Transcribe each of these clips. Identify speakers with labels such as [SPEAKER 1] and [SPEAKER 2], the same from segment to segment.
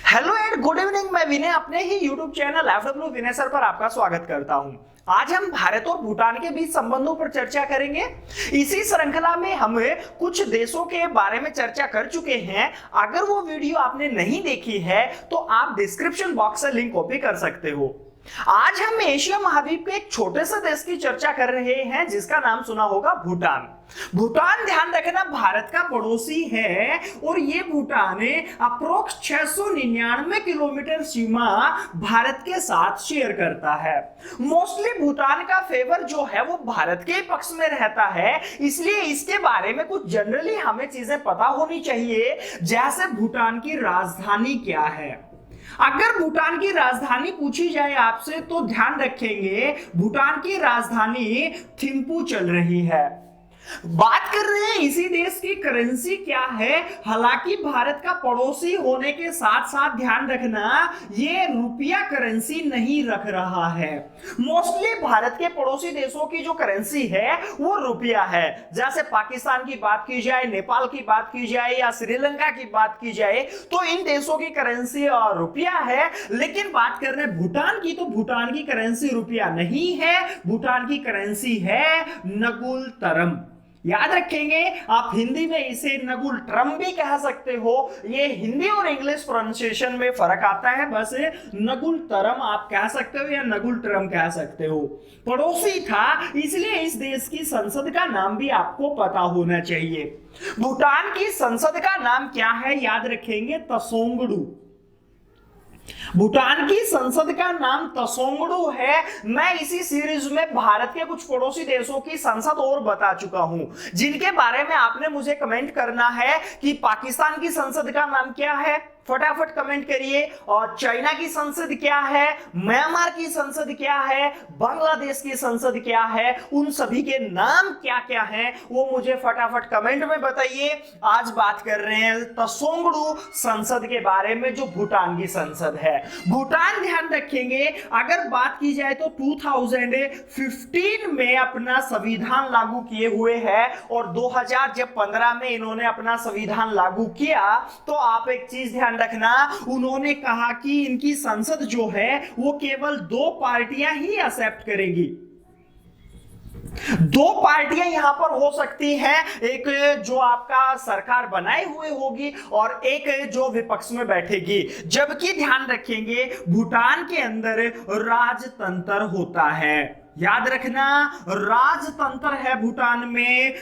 [SPEAKER 1] Hello and good evening. मैं विनय अपने ही YouTube channel FW विनय sir पर आपका स्वागत करता हूं। आज हम भारत और भूटान के बीच संबंधों पर चर्चा करेंगे। इसी श्रृंखला में हम कुछ देशों के बारे में चर्चा कर चुके हैं। अगर वो वीडियो आपने नहीं देखी है तो आप डिस्क्रिप्शन बॉक्स से लिंक कॉपी कर सकते हो। आज हम एशिया महाद्वीप के एक छोटे से देश की चर्चा कर रहे हैं जिसका नाम सुना होगा भूटान। भूटान, ध्यान रखना, भारत का पड़ोसी है और ये भूटान अप्रोक्स 699 किलोमीटर सीमा भारत के साथ शेयर करता है। मोस्टली भूटान का फेवर जो है वो भारत के पक्ष में रहता है, इसलिए इसके बारे में कुछ जनरली हमें चीजें पता होनी चाहिए। जैसे भूटान की राजधानी क्या है। अगर भूटान की राजधानी पूछी जाए आपसे तो ध्यान रखेंगे भूटान की राजधानी थिम्पू चल रही है। बात कर रहे हैं इसी देश की करेंसी क्या है। हालांकि भारत का पड़ोसी होने के साथ साथ ध्यान रखना ये रुपया करेंसी नहीं रख रहा है। मोस्टली भारत के पड़ोसी देशों की जो करेंसी है वो रुपया है। जैसे पाकिस्तान की बात की जाए, नेपाल की बात की जाए या श्रीलंका की बात की जाए तो इन देशों की करेंसी रुपया है। लेकिन बात कर रहे हैं भूटान की तो भूटान की करेंसी रुपया नहीं है, भूटान की करेंसी है नगुल तरम। याद रखेंगे, आप हिंदी में इसे नगुल ट्रम भी कह सकते हो। ये हिंदी और इंग्लिश प्रोनाउंसिएशन में फर्क आता है, बस नगुल तरम आप कह सकते हो या नगुल ट्रम कह सकते हो। पड़ोसी था इसलिए इस देश की संसद का नाम भी आपको पता होना चाहिए। भूटान की संसद का नाम क्या है, याद रखेंगे तसोंगडू। भूटान की संसद का नाम तसोंगडू है। मैं इसी सीरीज में भारत के कुछ पड़ोसी देशों की संसद और बता चुका हूं जिनके बारे में आपने मुझे कमेंट करना है कि पाकिस्तान की संसद का नाम क्या है, फटाफट कमेंट करिए। और चाइना की संसद क्या है, म्यांमार की संसद क्या है, बांग्लादेश की संसद क्या है, उन सभी के नाम क्या क्या हैं वो मुझे फटाफट कमेंट में बताइए। आज बात कर रहे हैं तसोंगडू संसद के बारे में जो भूटान की संसद है। भूटान, ध्यान रखेंगे, अगर बात की जाए तो 2015 में अपना संविधान लागू किए हुए है और 2015 में इन्होंने अपना संविधान लागू किया। तो आप एक चीज ध्यान रखना, उन्होंने कहा कि इनकी संसद जो है वो केवल 2 पार्टियां ही एक्सेप्ट करेंगी। 2 पार्टियां यहां पर हो सकती हैं, एक जो आपका सरकार बनाए हुए होगी और एक जो विपक्ष में बैठेगी। जबकि ध्यान रखेंगे भूटान के अंदर राजतंत्र होता है। याद रखना, राजतंत्र है भूटान में।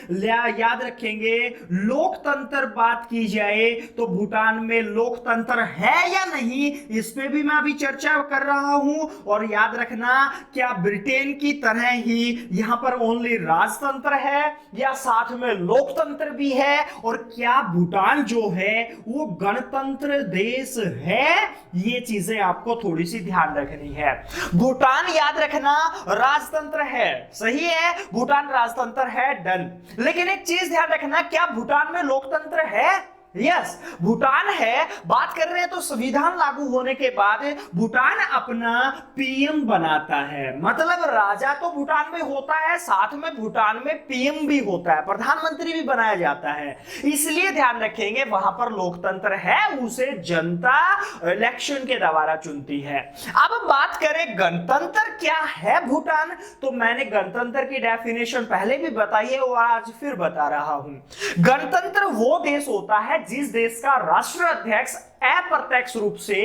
[SPEAKER 1] याद रखेंगे लोकतंत्र बात की जाए तो भूटान में लोकतंत्र है या नहीं इस पे भी मैं अभी चर्चा कर रहा हूं। और याद रखना, क्या ब्रिटेन की तरह ही यहां पर ओनली राजतंत्र है या साथ में लोकतंत्र भी है, और क्या भूटान जो है वो गणतंत्र देश है, ये चीजें आपको थोड़ी सी ध्यान रखनी है। भूटान, याद रखना, राजतंत्र है, सही है, भूटान राजतंत्र है, डन। लेकिन एक चीज ध्यान रखना, क्या भूटान में लोकतंत्र है? यस, भूटान है। बात कर रहे हैं तो संविधान लागू होने के बाद भूटान अपना पीएम बनाता है। मतलब राजा तो भूटान में होता है, साथ में भूटान में पीएम भी होता है, प्रधानमंत्री भी बनाया जाता है। इसलिए ध्यान रखेंगे वहां पर लोकतंत्र है, उसे जनता इलेक्शन के द्वारा चुनती है। अब बात करें गणतंत्र क्या है भूटान, तो मैंने गणतंत्र की डेफिनेशन पहले भी बताई है और आज फिर बता रहा हूं। गणतंत्र वो देश होता है जिस देश का राष्ट्राध्यक्ष अप्रत्यक्ष रूप से,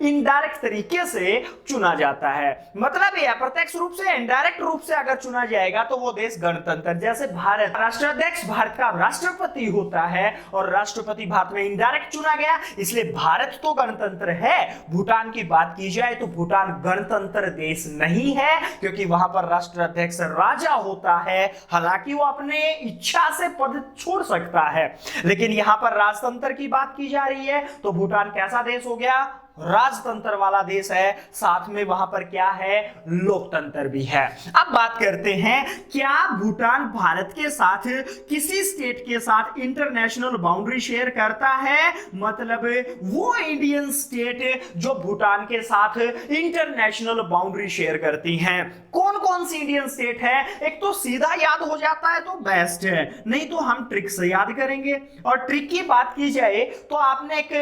[SPEAKER 1] इनडायरेक्ट तरीके से चुना जाता है। मतलब ये अप्रत्यक्ष रूप से, इनडायरेक्ट रूप से अगर चुना जाएगा तो वो देश गणतंत्र। जैसे भारत, राष्ट्राध्यक्ष भारत का राष्ट्रपति होता है और राष्ट्रपति भारत में इनडायरेक्ट चुना गया, इसलिए भारत तो गणतंत्र है। भूटान की बात की जाए तो भूटान गणतंत्र देश नहीं है क्योंकि वहां पर राष्ट्राध्यक्ष राजा होता है। हालांकि वो अपने इच्छा से पद छोड़ सकता है, लेकिन यहां पर राजतंत्र की बात की जा रही है तो भूटान कैसा देश हो गया, राजतंत्र वाला देश है। साथ में वहां पर क्या है, लोकतंत्र भी है। अब बात करते हैं, क्या भूटान भारत के साथ किसी स्टेट के साथ इंटरनेशनल बाउंड्री शेयर करता है? मतलब वो इंडियन स्टेट जो भूटान के साथ इंटरनेशनल बाउंड्री शेयर करती हैं, कौन कौन सी इंडियन स्टेट है? एक तो सीधा याद हो जाता है तो बेस्ट है, नहीं तो हम ट्रिक से याद करेंगे। और ट्रिक की बात की जाए तो आपने एक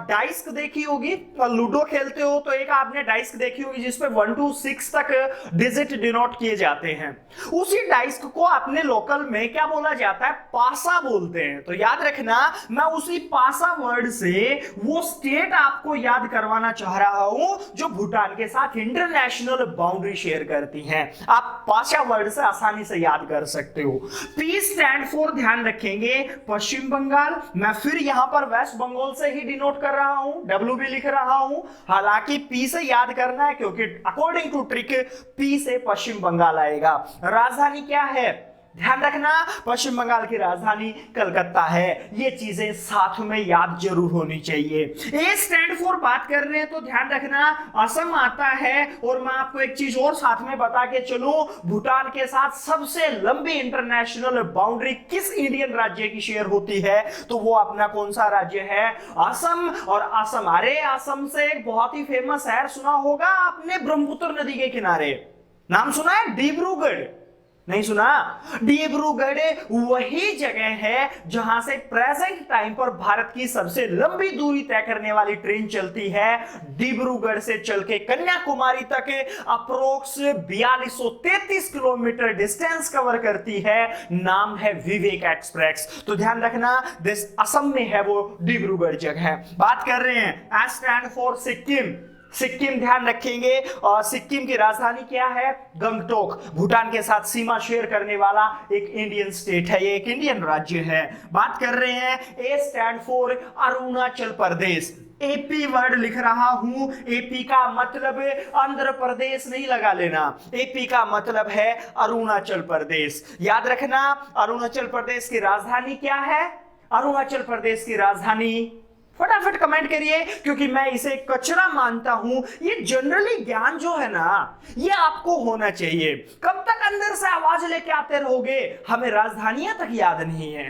[SPEAKER 1] डाइस देखी होगी, लूडो खेलते हो तो एक आपने डाइस देखी होगी जिसपे 1 to 6 तक डिजिट डिनोट किए जाते हैं, उसी डाइस को अपने लोकल में क्या बोला जाता है, पासा बोलते हैं। तो याद रखना, मैं उसी पासा वर्ड से वो स्टेट आपको याद करवाना चाह रहा हूं जो भूटान के साथ इंटरनेशनल बाउंड्री शेयर करती हैं। आप पासा वर्ड से आसानी से याद कर सकते हो। पी स्टैंड फॉर ध्यान रखेंगे पश्चिम बंगाल, मैं फिर यहां पर वेस्ट बंगाल से ही डिनोट कर रहा हूं, डब्ल्यू भी लिख रहा हूं, हालांकि पी से याद करना है क्योंकि अकॉर्डिंग टू ट्रिक पी से पश्चिम बंगाल आएगा। राजधानी क्या है, ध्यान रखना, पश्चिम बंगाल की राजधानी कलकत्ता है। ये चीजें साथ में याद जरूर होनी चाहिए। ए स्टैंड फॉर बात कर रहे हैं तो ध्यान रखना असम आता है। और मैं आपको एक चीज और साथ में बता के चलूं, भूटान के साथ सबसे लंबी इंटरनेशनल बाउंड्री किस इंडियन राज्य की शेयर होती है, तो वो अपना कौन सा राज्य है, असम। और असम, अरे असम से एक बहुत ही फेमस शहर सुना होगा आपने, ब्रह्मपुत्र नदी के किनारे, नाम सुना है, डिब्रूगढ़, नहीं सुना? डिब्रूगढ़ वही जगह है जहां से प्रेजेंट टाइम पर भारत की सबसे लंबी दूरी तय करने वाली ट्रेन चलती है। डिब्रूगढ़ से चल के कन्याकुमारी तक अप्रोक्स 4233 किलोमीटर डिस्टेंस कवर करती है। नाम है विवेक एक्सप्रेस। तो ध्यान रखना, दिस असम में है वो डिब्रूगढ़ जगह। बात कर रहे हैं S stand for Sikkim. Sikkim ध्यान रखेंगे, और सिक्किम की राजधानी क्या है, गंगटोक। भूटान के साथ सीमा शेयर करने वाला एक इंडियन स्टेट है, ये एक इंडियन राज्य है। बात कर रहे हैं A stand for Arunachal Pradesh. AP word लिख रहा हूं, एपी का मतलब आंध्र प्रदेश नहीं लगा लेना, एपी का मतलब है अरुणाचल प्रदेश। याद रखना, अरुणाचल प्रदेश की राजधानी क्या है, अरुणाचल प्रदेश की राजधानी, फटाफट कमेंट करिए क्योंकि मैं इसे कचरा मानता हूं। ये जनरली ज्ञान जो है ना, ये आपको होना चाहिए। कब तक अंदर से आवाज लेके आते रहोगे, हमें राजधानियां तक याद नहीं है।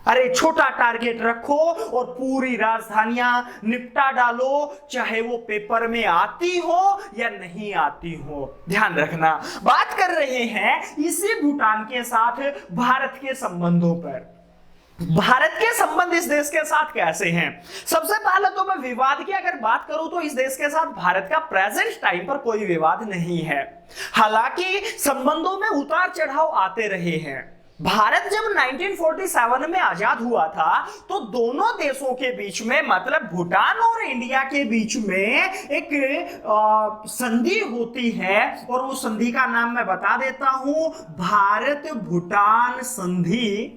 [SPEAKER 1] अरे छोटा टारगेट रखो और पूरी राजधानियां निपटा डालो, चाहे वो पेपर में आती हो या नहीं आती हो। ध्यान रखना, बात कर रहे हैं इसी भूटान के साथ भारत के संबंधों पर। भारत के संबंध इस देश के साथ कैसे हैं? सबसे पहले तो मैं विवाद की अगर बात करूं तो इस देश के साथ भारत का प्रेजेंट टाइम पर कोई विवाद नहीं है। हालांकि संबंधों में उतार चढ़ाव आते रहे हैं। भारत जब 1947 में आजाद हुआ था तो दोनों देशों के बीच में, मतलब भूटान और इंडिया के बीच में एक संधि होती है, और उस संधि का नाम मैं बता देता हूं, भारत भूटान संधि।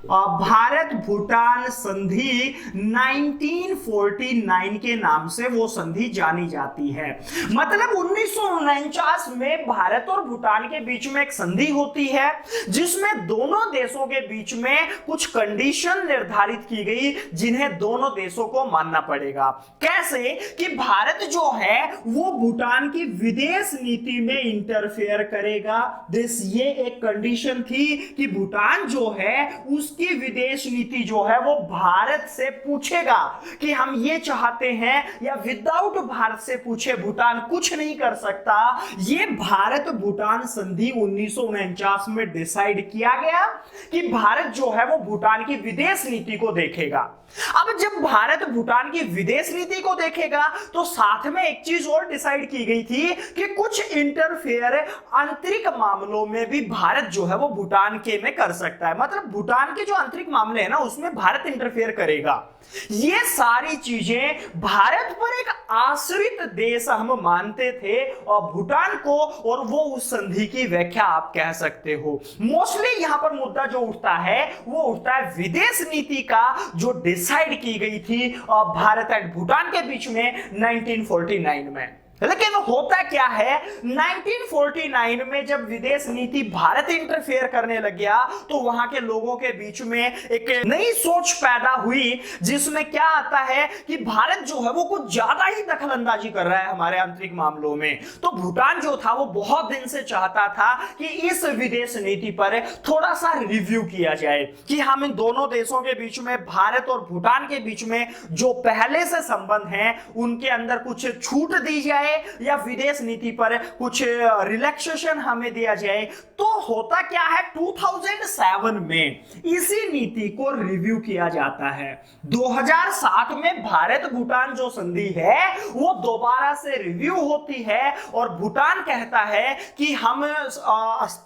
[SPEAKER 1] भारत भूटान संधि 1949 के नाम से वो संधि जानी जाती है। मतलब 1949 में भारत और भूटान के बीच में एक संधि होती है जिसमें दोनों देशों के बीच में कुछ कंडीशन निर्धारित की गई जिन्हें दोनों देशों को मानना पड़ेगा। कैसे कि भारत जो है वो भूटान की विदेश नीति में इंटरफेयर करेगा। ये एक कंडीशन थी कि भूटान जो है उसकी विदेश नीति जो है वो भारत से पूछेगा कि हम ये चाहते हैं, या विदाउट भारत से पूछे भूटान कुछ नहीं कर सकता। ये भारत भूटान संधि 1949 में डिसाइड किया गया कि भारत जो है वो भूटान की विदेश नीति को देखेगा। अब जब भारत भूटान की विदेश नीति को देखेगा तो साथ में एक चीज और डिसाइड की गई थी कि कुछ इंटरफेयर आंतरिक मामलों में भी भारत जो है वो भूटान के में कर सकता है। मतलब भूटान के जो आंतरिक मामले हैं ना उसमें भारत इंटरफेयर करेगा। ये सारी चीजें भारत पर एक आश्रित देश हम मानते थे और भूटान को, और वो उस संधि की व्याख्या आप कह सकते हो। मोस्टली यहां पर मुद्दा जो उठता है वो उठता है विदेश नीति का जो डिसाइड की गई थी भारत एंड भूटान के बीच में 1949 में। लेकिन होता क्या है, 1949 में जब विदेश नीति भारत इंटरफेयर करने लग गया तो वहां के लोगों के बीच में एक नई सोच पैदा हुई जिसमें क्या आता है कि भारत जो है वो कुछ ज्यादा ही दखलंदाजी कर रहा है हमारे आंतरिक मामलों में। तो भूटान जो था वो बहुत दिन से चाहता था कि इस विदेश नीति पर थोड़ा सा रिव्यू किया जाए कि हम इन दोनों देशों के बीच में, भारत और भूटान के बीच में जो पहले से संबंध हैं उनके अंदर कुछ छूट दी जाए जाए या विदेश नीति पर कुछ रिलैक्सेशन हमें दिया जाए, तो होता क्या है 2007 में इसी नीति को रिव्यू किया जाता है। 2007 में भारत भूटान जो संधि है वो दोबारा से रिव्यू होती है और भूटान कहता है कि हम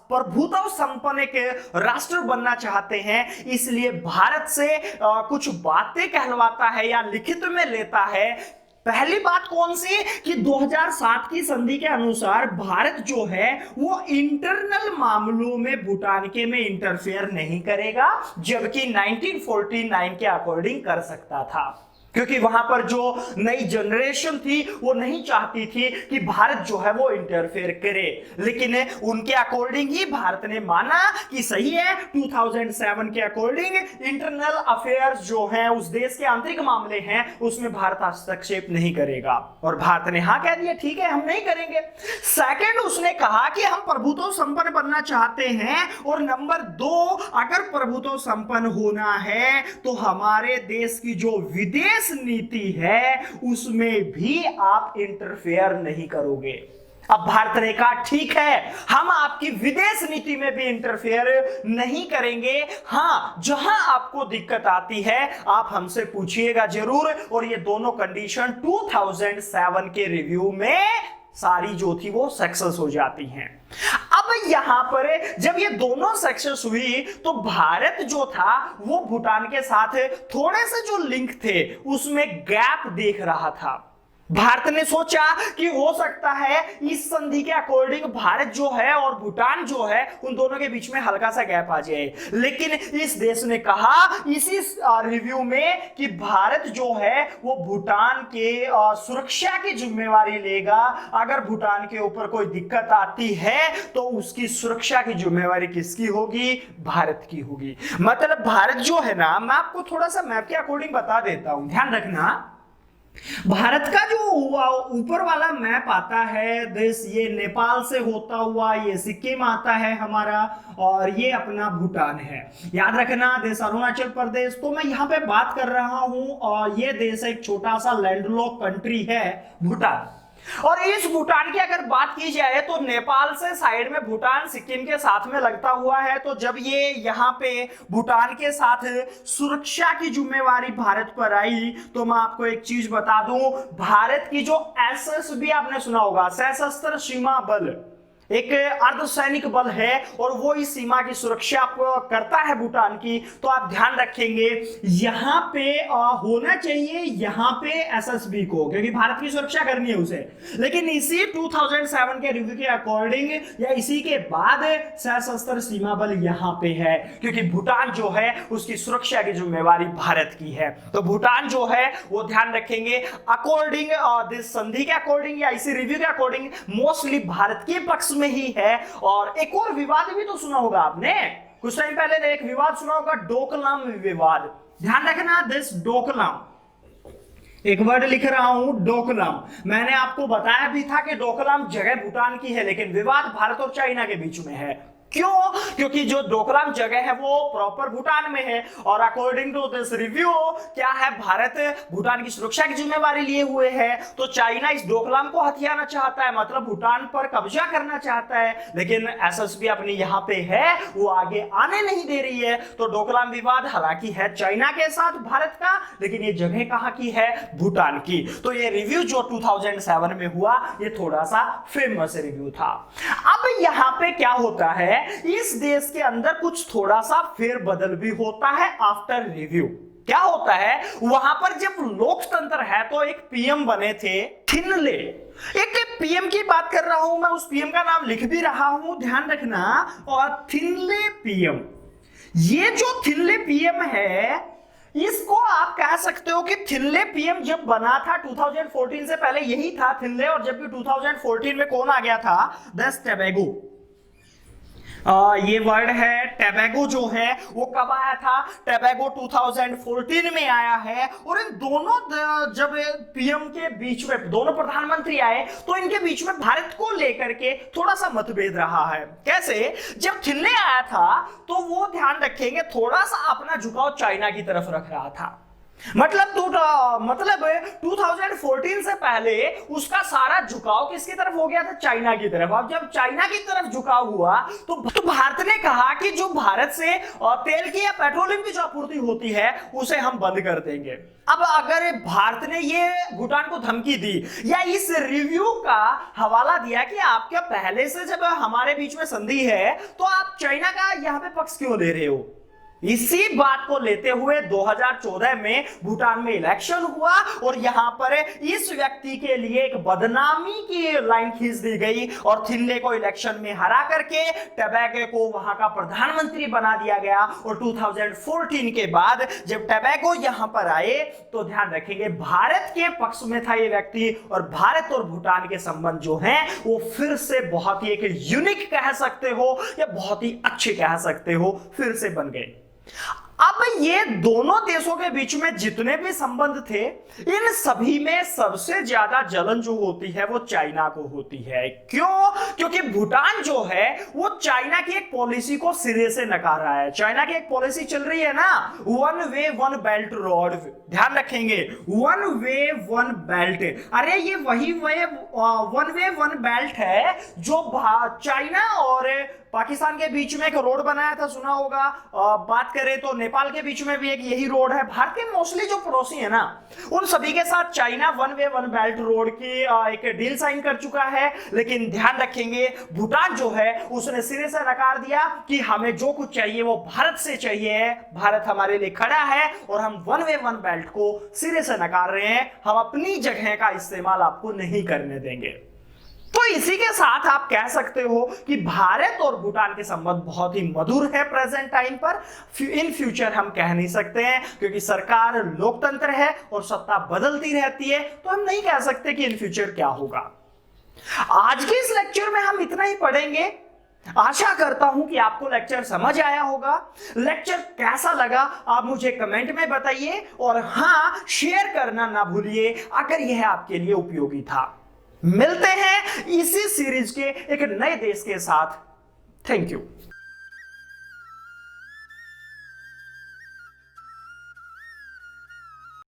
[SPEAKER 1] प्रभुत्व संपन्न एक राष्ट्र बनना चाहते हैं, इसलिए भारत से कुछ बातें कहलवाता है या लिखित में लेता है। पहली बात कौन सी कि 2007 की संधि के अनुसार भारत जो है वो इंटरनल मामलों में भूटान के में इंटरफेयर नहीं करेगा, जबकि 1949 के अकॉर्डिंग कर सकता था, क्योंकि वहां पर जो नई जनरेशन थी वो नहीं चाहती थी कि भारत जो है वो इंटरफेयर करे, लेकिन उनके अकॉर्डिंग ही भारत ने माना कि सही है 2007 के अकॉर्डिंग इंटरनल अफेयर्स जो हैं उस देश के आंतरिक मामले हैं उसमें भारत हस्तक्षेप नहीं करेगा, और भारत ने हाँ कह दिया, ठीक है हम नहीं करेंगे। सेकंड, उसने कहा कि हम प्रभुत्व संपन्न बनना चाहते हैं, और नंबर 2, अगर प्रभुत्व संपन्न होना है तो हमारे देश की जो विदेश नीति है उसमें भी आप इंटरफेयर नहीं करोगे। अब भारत ने कहा ठीक है हम आपकी विदेश नीति में भी इंटरफेयर नहीं करेंगे, हां जहां आपको दिक्कत आती है आप हमसे पूछिएगा जरूर, और ये दोनों कंडीशन 2007 के रिव्यू में सारी जो थी वो सक्सेस हो जाती हैं। अब यहां पर जब ये दोनों सक्सेस हुई तो भारत जो था वो भूटान के साथ थोड़े से जो लिंक थे उसमें गैप देख रहा था। भारत ने सोचा कि हो सकता है इस संधि के अकॉर्डिंग भारत जो है और भूटान जो है उन दोनों के बीच में हल्का सा गैप आ जाए, लेकिन इस देश ने कहा इसी रिव्यू में कि भारत जो है वो भूटान के सुरक्षा की जिम्मेवारी लेगा। अगर भूटान के ऊपर कोई दिक्कत आती है तो उसकी सुरक्षा की जिम्मेवारी किसकी होगी? भारत की होगी। मतलब भारत जो है ना, मैं आपको थोड़ा सा मैप के अकॉर्डिंग बता देता हूं, ध्यान रखना। भारत का जो ऊपर वाला मैप आता है देश, ये नेपाल से होता हुआ ये सिक्किम आता है हमारा, और ये अपना भूटान है। याद रखना देश अरुणाचल प्रदेश। तो मैं यहाँ पे बात कर रहा हूं, और ये देश एक छोटा सा लैंडलॉक कंट्री है भूटान। और इस भूटान की अगर बात की जाए तो नेपाल से साइड में भूटान सिक्किम के साथ में लगता हुआ है। तो जब ये यहाँ पे भूटान के साथ सुरक्षा की जिम्मेवारी भारत पर आई, तो मैं आपको एक चीज बता दूं, भारत की जो एसएसबी आपने सुना होगा, सशस्त्र सीमा बल, एक अर्धसैनिक बल है और वो इस सीमा की सुरक्षा करता है भूटान की। तो आप ध्यान रखेंगे यहाँ पे होना चाहिए यहाँ पे एसएसबी को, क्योंकि भारत की सुरक्षा करनी है उसे। लेकिन इसी 2007 के रिव्यू के अकॉर्डिंग या इसी के बाद सशस्त्र सीमा बल यहाँ पे है, क्योंकि भूटान जो है उसकी सुरक्षा की जिम्मेवारी भारत की है। तो भूटान जो है वो ध्यान रखेंगे अकॉर्डिंग दिस संधि के अकॉर्डिंग या इसी रिव्यू के अकॉर्डिंग मोस्टली भारत के पक्ष में ही है। और एक और विवाद भी तो सुना होगा आपने, कुछ टाइम पहले एक विवाद सुना होगा, डोकलाम विवाद। ध्यान रखना दिस डोकलाम, एक वर्ड लिख रहा हूं डोकलाम। मैंने आपको बताया भी था कि डोकलाम जगह भूटान की है, लेकिन विवाद भारत और चाइना के बीच में है। क्यों? क्योंकि जो डोकलाम जगह है वो प्रॉपर भूटान में है, और अकॉर्डिंग टू दिस रिव्यू क्या है, भारत भूटान की सुरक्षा की जिम्मेवारी लिए हुए है। तो चाइना इस डोकलाम को हथियाना चाहता है, मतलब भूटान पर कब्जा करना चाहता है, लेकिन एसएसबी अपनी यहाँ पे है वो आगे आने नहीं दे रही है। तो डोकलाम विवाद हालांकि है चाइना के साथ भारत का, लेकिन ये जगह कहाँ की है? भूटान की। तो ये रिव्यू जो 2007 में हुआ ये थोड़ा सा फेमस रिव्यू था। अब यहाँ पे क्या होता है, इस देश के अंदर कुछ थोड़ा सा फेरबदल भी होता है आफ्टर रिव्यू। क्या होता है, वहां पर जब लोकतंत्र है तो एक पीएम बने थे थिनले। एक पीएम की बात कर रहा हूं मैं, उस पीएम का नाम लिख भी रहा हूं, ध्यान रखना। और थिनले पीएम, ये जो थिनले पीएम है इसको आप कह सकते हो कि थिनले पीएम जब बना था 2014 से पहले यही था थिनले, और जबकि 2014 में कौन आ गया था? दस टोबैगो। ये वर्ड है टोबैगो जो है वो कब आया था? टोबैगो 2014 में आया है। और इन दोनों जब पीएम के बीच में दोनों प्रधानमंत्री आए तो इनके बीच में भारत को लेकर के थोड़ा सा मतभेद रहा है। कैसे? जब थिनले आया था तो वो ध्यान रखेंगे थोड़ा सा अपना झुकाव चाइना की तरफ रख रहा था, मतलब 2014 से पहले उसका सारा झुकाव किसकी तरफ हो गया था? चाइना की तरफ। अब जब चाइना की तरफ झुकाव हुआ तो भारत ने कहा कि जो भारत से तेल की या पेट्रोलियम की जो आपूर्ति होती है उसे हम बंद कर देंगे। अब अगर भारत ने ये भूटान को धमकी दी या इस रिव्यू का हवाला दिया कि आपके पहले से जब हमारे बीच में संधि है तो आप चाइना का यहां पे पक्ष क्यों ले रहे हो, इसी बात को लेते हुए 2014 में भूटान में इलेक्शन हुआ और यहां पर इस व्यक्ति के लिए एक बदनामी की लाइन खींच दी गई और थिल्ले को इलेक्शन में हरा करके टोबैगो को वहां का प्रधानमंत्री बना दिया गया। और 2014 के बाद जब टोबैगो यहां पर आए तो ध्यान रखेंगे भारत के पक्ष में था ये व्यक्ति और भारत और भूटान के संबंध जो हैं वो फिर से बहुत ही एक यूनिक कह सकते हो या बहुत ही अच्छे कह सकते हो फिर से बन गए। अब ये दोनों देशों के बीच में जितने भी संबंध थे इन सभी में सबसे ज्यादा जलन जो होती है वो चाइना को होती है। क्यों? क्योंकि भूटान जो है वो चाइना की एक पॉलिसी को सिरे से नकार रहा है। चाइना की एक पॉलिसी चल रही है ना, one way one belt road, ध्यान रखेंगे, वन वे वन बेल्ट। अरे ये वही वन वे वन बेल्ट है जो चाइना और पाकिस्तान के बीच में एक रोड बनाया था, सुना होगा। बात करें तो नेपाल के बीच में भी एक यही रोड है। भारत के मोस्टली जो पड़ोसी है ना उन सभी के साथ China one way one belt road की एक डील साइन कर चुका है। लेकिन ध्यान रखेंगे भूटान जो है उसने सिरे से नकार दिया कि हमें जो कुछ चाहिए वो भारत से चाहिए, भारत हमारे लिए खड़ा है और हम वन वे वन बेल्ट को सिरे से नकार रहे हैं, हम अपनी जगह का इस्तेमाल आपको नहीं करने देंगे। तो इसी के साथ आप कह सकते हो कि भारत और भूटान के संबंध बहुत ही मधुर है प्रेजेंट टाइम पर। इन फ्यूचर हम कह नहीं सकते हैं क्योंकि सरकार लोकतंत्र है और सत्ता बदलती रहती है, तो हम नहीं कह सकते कि इन फ्यूचर क्या होगा। आज के इस लेक्चर में हम इतना ही पढ़ेंगे। आशा करता हूं कि आपको लेक्चर समझ आया होगा। लेक्चर कैसा लगा आप मुझे कमेंट में बताइए और हां, शेयर करना ना भूलिए अगर यह आपके लिए उपयोगी था। मिलते हैं इसी सीरीज के एक नए देश के साथ। Thank you.